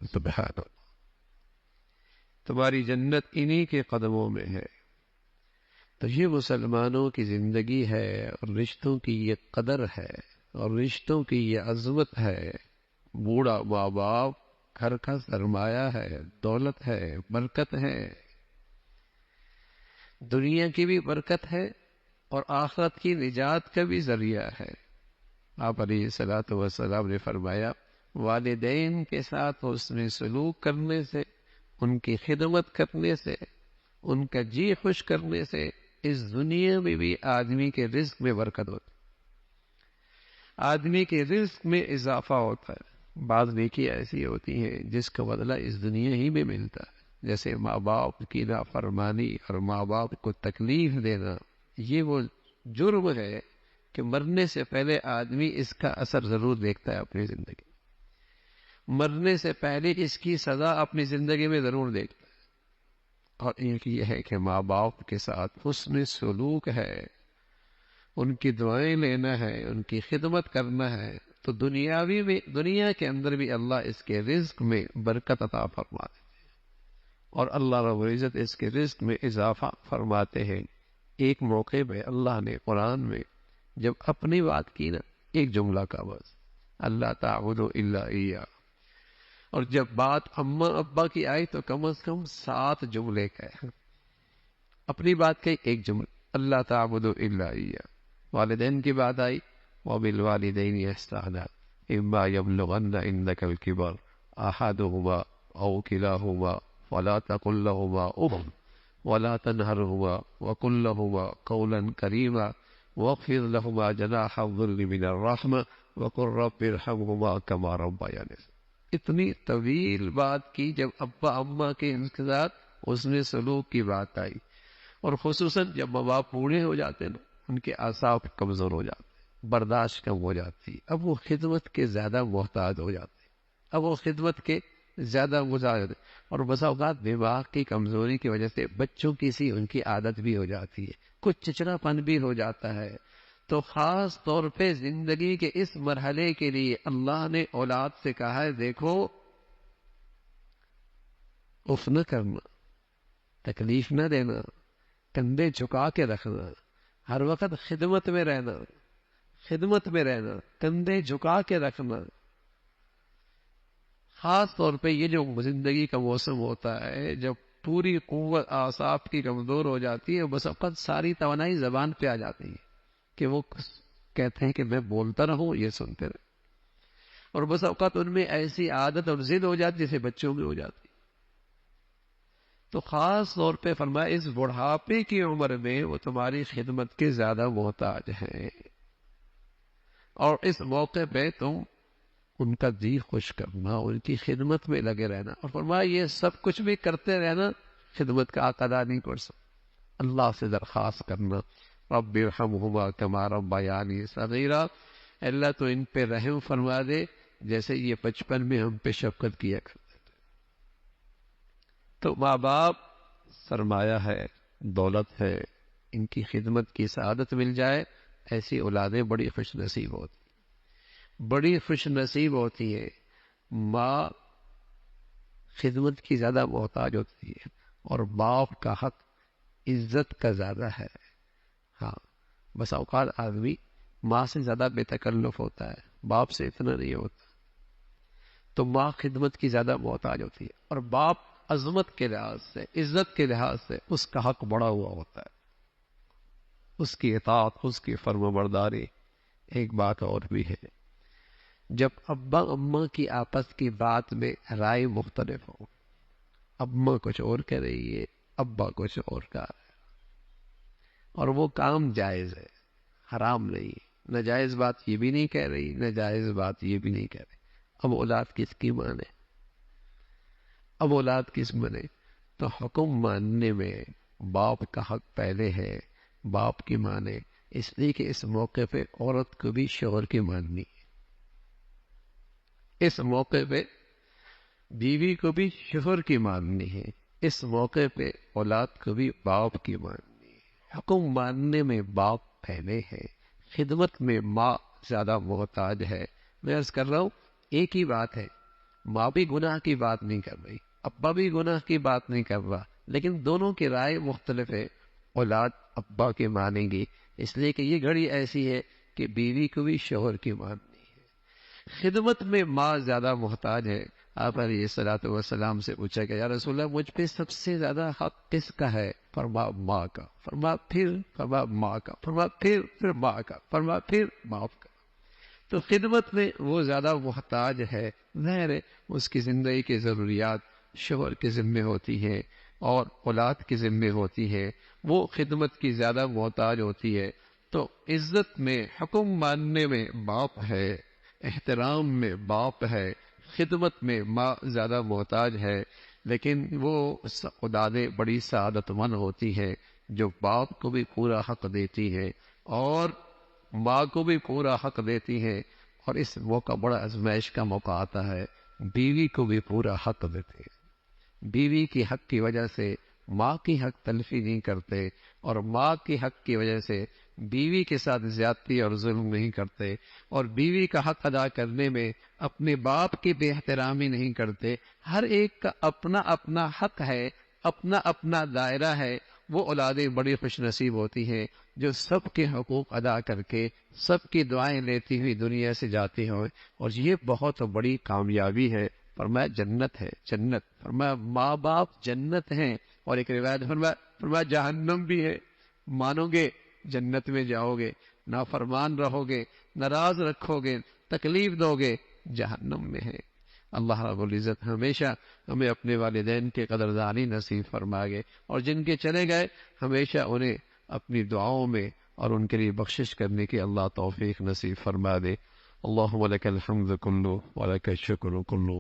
سبحان اللہ، تمہاری جنت انہی کے قدموں میں ہے۔ تو یہ مسلمانوں کی زندگی ہے، اور رشتوں کی یہ قدر ہے، اور رشتوں کی یہ عظمت ہے۔ بوڑھا ماں باپ گھر کا سرمایہ ہے، دولت ہے، برکت ہے، دنیا کی بھی برکت ہے اور آخرت کی نجات کا بھی ذریعہ ہے۔ آپ علیہ الصلوۃ والسلام نے فرمایا، والدین کے ساتھ حسن سلوک کرنے سے، ان کی خدمت کرنے سے، ان کا جی خوش کرنے سے اس دنیا میں بھی آدمی کے رزق میں برکت ہوتی ہے، آدمی کے رزق میں اضافہ ہوتا ہے۔ بعض نیکی ایسی ہوتی ہیں جس کا بدلہ اس دنیا ہی میں ملتا ہے، جیسے ماں باپ کی نافرمانی اور ماں باپ کو تکلیف دینا، یہ وہ جرم ہے کہ مرنے سے پہلے آدمی اس کا اثر ضرور دیکھتا ہے اپنی زندگی، مرنے سے پہلے اس کی سزا اپنی زندگی میں ضرور دیکھتا ہے۔ اور ایک یہ ہے کہ ماں باپ کے ساتھ حسن سلوک ہے، ان کی دعائیں لینا ہے، ان کی خدمت کرنا ہے، تو دنیا کے اندر بھی اللہ اس کے رزق میں برکت عطا فرماتے ہیں، اور اللہ رب العزت اس کے رزق میں اضافہ فرماتے ہیں۔ ایک موقع پہ اللہ نے قرآن میں جب اپنی بات کی نا، ایک جملہ کا بس، اللہ تعبدوا الا ایہ، اور جب بات اماں ابا کی آئی تو کم از کم 7 جملے کہے۔ اپنی بات کہی ایک جملہ، اللہ تعبدوا الا ایہ، والدین کی بات آئی، وبالوالدین احسانا اما یبلغن عندک الکبر احدهما او کلاهما فلا تقل لهما اف ولا تنهرهما وقل لهما قولا کریما واخفض لهما جناح الذل من الرحمة وقل رب ارحمهما كما ربياني صغيرا۔ اتنی طویل بات کی جب ابا اماں کے ساتھ اس نے سلوک کی بات آئی، اور خصوصاً جب ماں باپ بوڑھے ہو جاتے ہیں، ان کے اعصاب کمزور ہو جاتے ہیں، برداشت کم ہو جاتی، اب وہ خدمت کے زیادہ محتاج ہو جاتے ہیں، اب وہ خدمت کے زیادہ محتاج ہوتے ہیں، اور بسا اوقات دماغ کی کمزوری کی وجہ سے بچوں کی سی ان کی عادت بھی ہو جاتی ہے، کچھ چچڑا پن بھی ہو جاتا ہے۔ تو خاص طور پہ زندگی کے اس مرحلے کے لیے اللہ نے اولاد سے کہا ہے، دیکھو اف نہ کرنا، تکلیف نہ دینا، کندھے جھکا کے رکھنا، ہر وقت خدمت میں رہنا، خدمت میں رہنا، کندھے جھکا کے رکھنا۔ خاص طور پہ یہ جو زندگی کا موسم ہوتا ہے، جب پوری قوت اعصاب کی کمزور ہو جاتی ہے، بس وقت ساری توانائی زبان پہ آ جاتی ہے کہ وہ کہتے ہیں کہ میں بولتا رہوں، یہ سنتے رہے، اور بس اوقات ان میں ایسی عادت اور ضد ہو جاتی جیسے بچوں میں ہو جاتی۔ تو خاص طور پہ فرمایا اس بڑھاپے کی عمر میں وہ تمہاری خدمت کے زیادہ محتاج ہیں، اور اس موقع پہ تم ان کا جی خوش کرنا، ان کی خدمت میں لگے رہنا، اور فرمایا یہ سب کچھ بھی کرتے رہنا، خدمت کا ادا نہیں کر سکتے۔ اللہ سے درخواست کرنا، رب ارحمہما کما ربیانی صغیرا، اللہ تو ان پہ رحم فرما دے جیسے یہ بچپن میں ہم پہ شفقت کیا کرتے تھے۔ تو ماں باپ سرمایہ ہے، دولت ہے، ان کی خدمت کی سعادت مل جائے، ایسی اولادیں بڑی خوش نصیب ہوتی، بڑی خوش نصیب ہوتی ہے۔ ماں خدمت کی زیادہ محتاج ہوتی ہے، اور باپ کا حق عزت کا زیادہ ہے۔ ہاں، بس اوقات آدمی ماں سے زیادہ بے تکلف ہوتا ہے، باپ سے اتنا نہیں ہوتا، تو ماں خدمت کی زیادہ محتاج ہوتی ہے، اور باپ عظمت کے لحاظ سے، عزت کے لحاظ سے اس کا حق بڑا ہوا ہوتا ہے، اس کی اطاعت، اس کی فرما برداری۔ ایک بات اور بھی ہے، جب ابا اماں کی آپس کی بات میں رائے مختلف ہو، اماں کچھ اور کہہ رہی ہے، ابا کچھ اور کہہ رہا ہے، اور وہ کام جائز ہے، حرام نہیں، ناجائز بات یہ بھی نہیں کہہ رہی، ناجائز بات یہ بھی نہیں کہہ رہی، اب اولاد کس کی مانے؟ اب اولاد کس مانے؟ تو حکم ماننے میں باپ کا حق پہلے ہے، باپ کی مانے، اس لیے کہ اس موقع پہ عورت کو بھی شوہر کی ماننی ہے، اس موقع پہ بیوی کو بھی شوہر کی ماننی ہے، اس موقع پہ اولاد کو بھی باپ کی ماننی ہے۔ حکم ماننے میں باپ پہلے ہے، خدمت میں ماں زیادہ محتاج ہے۔ میں عرض کر رہا ہوں ایک ہی بات ہے، ماں بھی گناہ کی بات نہیں کر رہی، ابا بھی گناہ کی بات نہیں کر رہا، لیکن دونوں کی رائے مختلف ہے۔ اولاد ابا کی مانیں گی، اس لیے کہ یہ گھڑی ایسی ہے کہ بیوی کو بھی شوہر کی ماننی ہے۔ خدمت میں ماں زیادہ محتاج ہے۔ آپ علیہ الصلوۃ والسلام سے پوچھا کہ یا رسول اللہ مجھ پہ سب سے زیادہ حق کس کا ہے؟ فرما ماں کا، فرما ماں کا، فرما پھر ماں کا، فرما پھر باپ کا۔ تو خدمت میں وہ زیادہ محتاج ہے۔ ظاہر ہے اس کی زندگی کی ضروریات شوہر کے ذمے ہوتی ہے اور اولاد کے ذمے ہوتی ہے، وہ خدمت کی زیادہ محتاج ہوتی ہے۔ تو عزت میں، حکم ماننے میں باپ ہے، احترام میں باپ ہے، خدمت میں ماں زیادہ محتاج ہے، لیکن وہ اولادیں بڑی سعادت مند ہوتی ہے جو باپ کو بھی پورا حق دیتی ہے اور ماں کو بھی پورا حق دیتی ہے، اور اس موقع بڑا آزمائش کا موقع آتا ہے، بیوی کو بھی پورا حق دیتے ہیں۔ بیوی کی حق کی وجہ سے ماں کی حق تلفی نہیں کرتے، اور ماں کی حق کی وجہ سے بیوی کے ساتھ زیادتی اور ظلم نہیں کرتے، اور بیوی کا حق ادا کرنے میں اپنے باپ کی بے احترامی نہیں کرتے۔ ہر ایک کا اپنا اپنا حق ہے، اپنا اپنا دائرہ ہے۔ وہ اولادیں بڑی خوش نصیب ہوتی ہیں جو سب کے حقوق ادا کر کے سب کی دعائیں لیتی ہوئی دنیا سے جاتی ہوں، اور یہ بہت بڑی کامیابی ہے۔ فرمایا جنت ہے، جنت، فرمایا ماں باپ جنت ہیں، اور ایک روایت فرمایا جہنم بھی ہے۔ مانو گے جنت میں جاؤ گے، نافرمان رہو گے، ناراض رکھو گے، تکلیف دو گے، جہنم میں ہے۔ اللہ رب العزت ہمیشہ ہمیں اپنے والدین کے قدردانی نصیب فرمائے، اور جن کے چلے گئے ہمیشہ انہیں اپنی دعاؤں میں اور ان کے لیے بخشش کرنے کی اللہ توفیق نصیب فرما دے۔ اللہم لک الحمد کلو ولک الشکر کلو۔